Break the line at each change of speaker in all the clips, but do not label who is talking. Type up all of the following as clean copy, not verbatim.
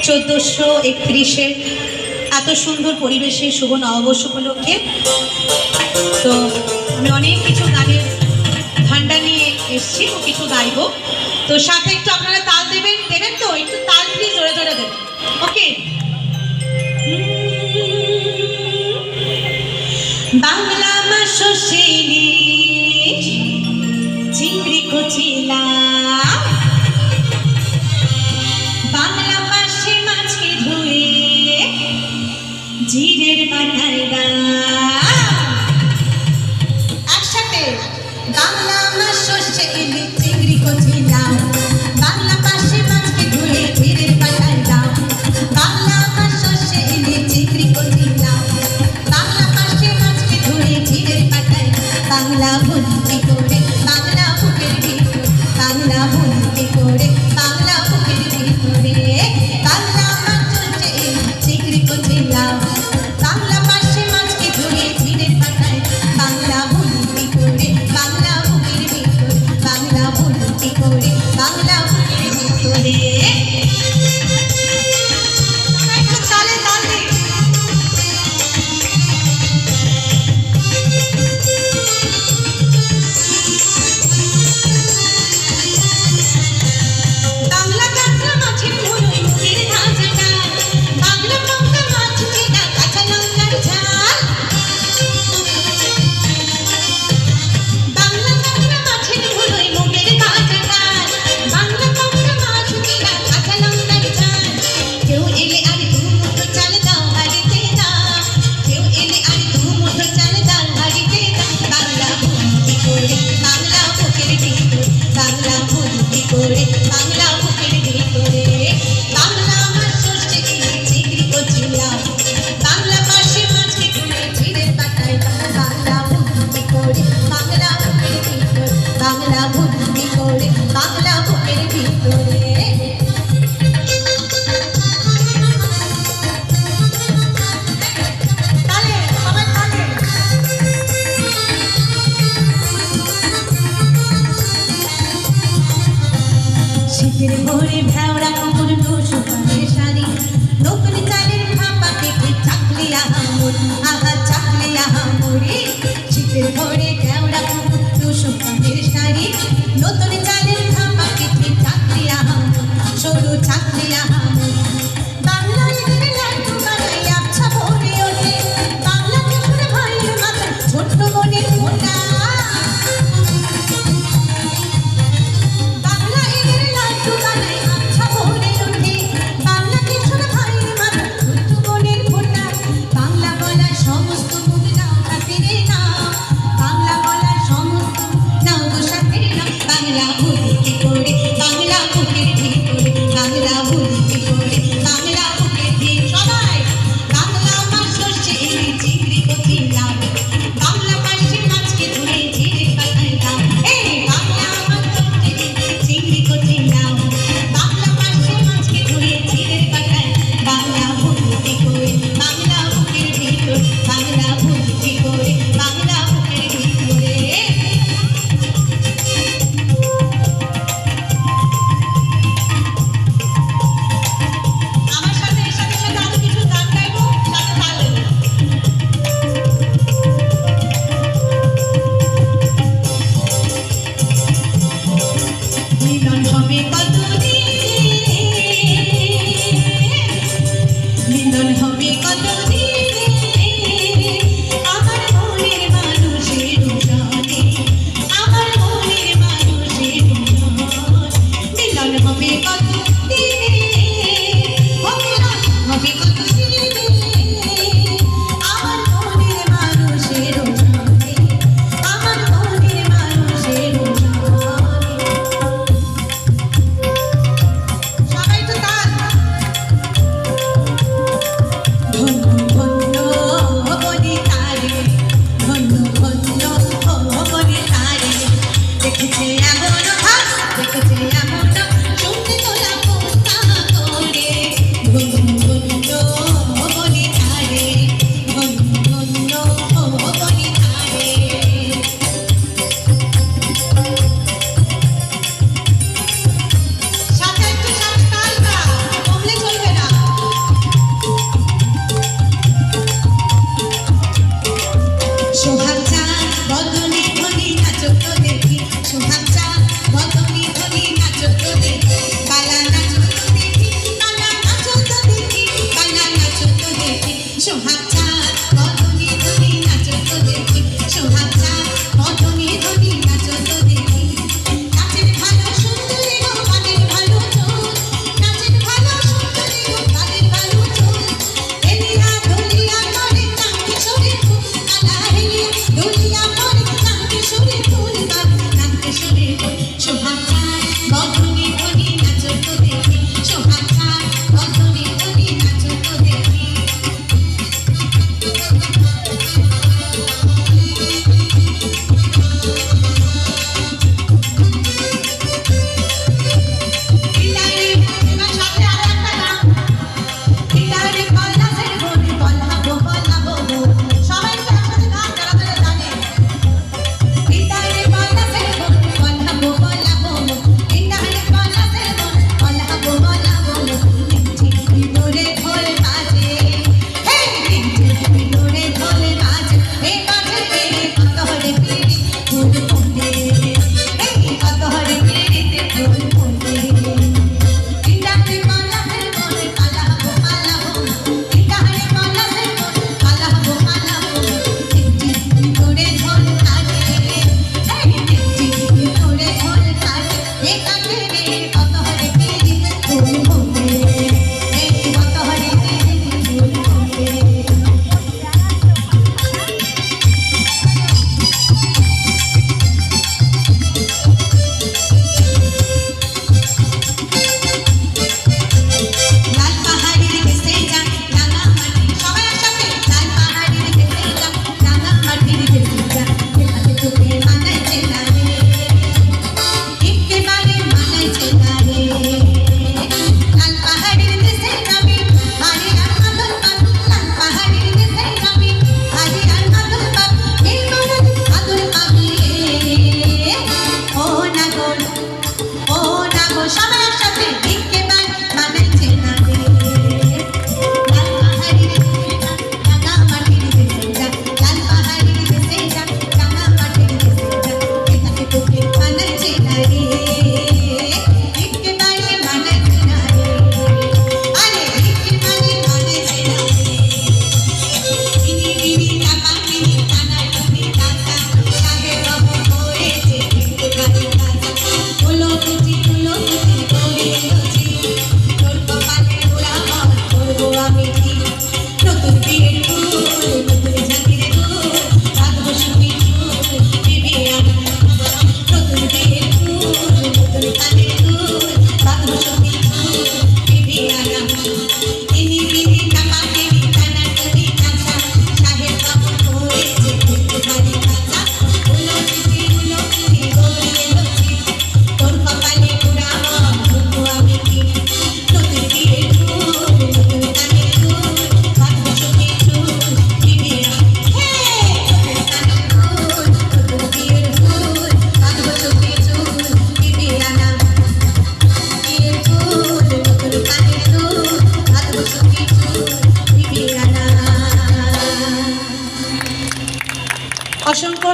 1431 এত সুন্দর পরিবেশে শুভ নববর্ষ উপলক্ষে তো আমি অনেক কিছু গানের ভান্ডার নিয়ে এসেছি ও কিছু গাইব। তো সাথে একটু আপনারা তাল দেবেন তো একটু তাল প্লিজ জোরে জোরে দেবেন। ওকে, বাংলা মাসো শিলি চিংড়ি কুচিলা, বাংলা মাসে মাছকে ধুয়ে জিরের পাতায় একসাথে বাংলা মাসো শিলি চিংড়ি কুচিলা, বাংলা মাসে মাছকে ধুয়ে জিরের পাতায় দাও, বাংলা মাসো শিলি চিংড়ি কুচিলা, বাংলা মাসে মাছকে ধুয়ে জিরের পাতায়, বাংলা ভুলতে করে বাংলা বুকের ভিতর, বাংলা ভুলতে করে বাংলা বুকের ভিতরে, বাংলা মাসো শিলি চিংড়ি কুচিলা, বাংলা মাসে মাছকে ধুয়ে জিরের পাতায়, বাংলা ভুলতে করে বাংলা বুকের ভিতর, বাংলা ভুলতে করে বাংলা বুকের ভিতরে। শীতের ভোরে ভেওড়া কুকুর টুসু কানের শাড়ি, নতুন চালের ভাপা পেটে চাকলি আহামুর, আহা চাকলি আহামুরে। শীতের ভোরে ভেওড়া কুকুর টুসু কানের শাড়ি, নতুন চালের ভাপা পেটে চাকলি আহামুর, সরু চাকলি আহামুর। বাংলা ঈদের লাড্ডু বানাই আচ্ছা ভোরে ওঠে, বাংলা কিশোর ভাইয়ের মাথায় ছোট্ট মনের ফোঁটা, বাংলা ভুলতে করে বাংলা বুকের ভিতরে, বাংলা ভুলতে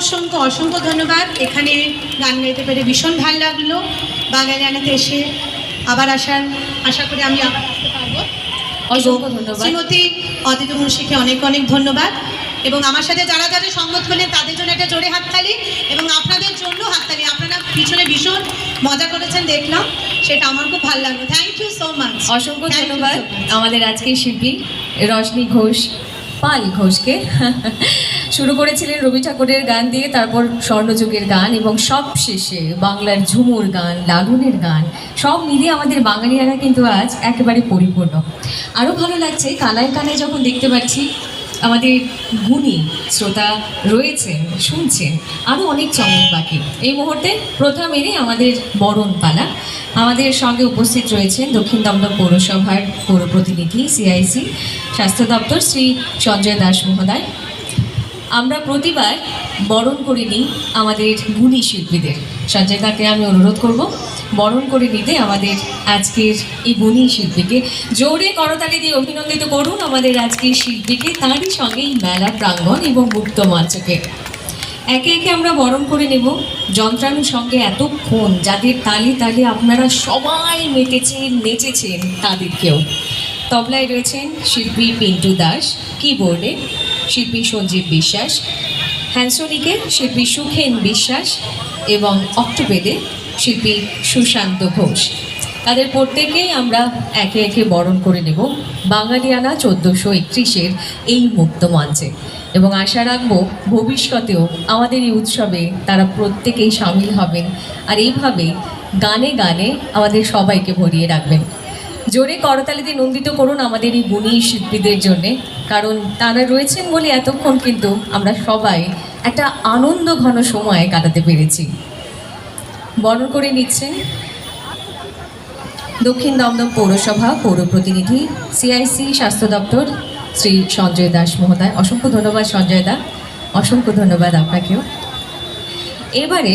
অসংখ্য অসংখ্য ধন্যবাদ। এখানে গান গাইতে পেরে ভীষণ ভালো লাগলো। বাঙালিয়ানাতে এসে আবার আশা করি আমি আবার আসতে পারবো।
অসংখ্য ধন্যবাদ।
শ্রীমতী অদিতি মুন্সিকে অনেক অনেক ধন্যবাদ। এবং আমার সাথে যারা যারা সংগত করলেন তাদের জন্য একটা জোরে হাততালি, এবং আপনাদের জন্য হাততালি। আপনারা পিছনে ভীষণ মজা করেছেন দেখলাম, সেটা আমার খুব ভালো লাগলো। Thank you so much.
অসংখ্য ধন্যবাদ আমাদের আজকের শিল্পী রজনী ঘোষ পাল ঘোষকে। শুরু করেছিলেন রবি ঠাকুরের গান দিয়ে, তারপর স্বর্ণযুগের গান, এবং সব শেষে বাংলার ঝুমুর গান, লালনের গান, সব মিলিয়ে আমাদের বাঙালিয়ানা কিন্তু আজ একেবারে পরিপূর্ণ। আরও ভালো লাগছে কানায় কানায় যখন দেখতে পাচ্ছি আমাদের গুণী শ্রোতা রয়েছেন, শুনছেন, আরও অনেক চমক বাকি। এই মুহূর্তে প্রথমেরই আমাদের বরণ পালা। আমাদের সঙ্গে উপস্থিত রয়েছেন দক্ষিণ দমদম পৌরসভার পৌর প্রতিনিধি সিআইসি স্বাস্থ্য দপ্তর শ্রী সঞ্জয় দাস মহোদয়। আমরা প্রতিবার বরণ করে নিই আমাদের গুণী শিল্পীদের। সঞ্জয় দাকে আমি অনুরোধ করব বরণ করে নিতে আমাদের আজকের এই গুণী শিল্পীকে। জোরে করতালি দিয়ে অভিনন্দিত করুন আমাদের আজকের শিল্পীকে, তারই সঙ্গে এই মেলা প্রাঙ্গণ এবং মুক্ত মঞ্চকে। একে একে আমরা বরণ করে নেব যন্ত্রাণুর সঙ্গে এতক্ষণ যাদের তালে তালে আপনারা সবাই মেতেছেন, নেচেছেন, তাদেরকেও। তবলায় রয়েছেন শিল্পী পিন্টু দাস, কিবোর্ডে শিল্পী সঞ্জীব বিশ্বাস, হ্যান্সনিকে শিল্পী সুখেন বিশ্বাস, এবং অক্টোপেডে শিল্পী সুশান্ত ঘোষ। তাদের প্রত্যেকেই আমরা একে একে বরণ করে নেব বাঙালিয়ানা 1431-এর এই মুক্ত মঞ্চে, এবং আশা রাখবো ভবিষ্যতেও আমাদের এই উৎসবে তারা প্রত্যেকেই সামিল হবেন, আর এইভাবে গানে গানে আমাদের সবাইকে ভরিয়ে রাখবেন। জোরে করতালিতে নন্দিত করুন আমাদের এই গুণী শিল্পীদের জন্যে, কারণ তারা রয়েছেন বলে এতক্ষণ কিন্তু আমরা সবাই একটা আনন্দ ঘন সময় কাটাতে পেরেছি। বরণ করে নিচ্ছেন দক্ষিণ দমদম পৌরসভা পৌর প্রতিনিধি সিআইসি স্বাস্থ্য দপ্তর শ্রী সঞ্জয় দাস মহোদয়। অসংখ্য ধন্যবাদ সঞ্জয় দা, অসংখ্য ধন্যবাদ আপনাকেও। এবারে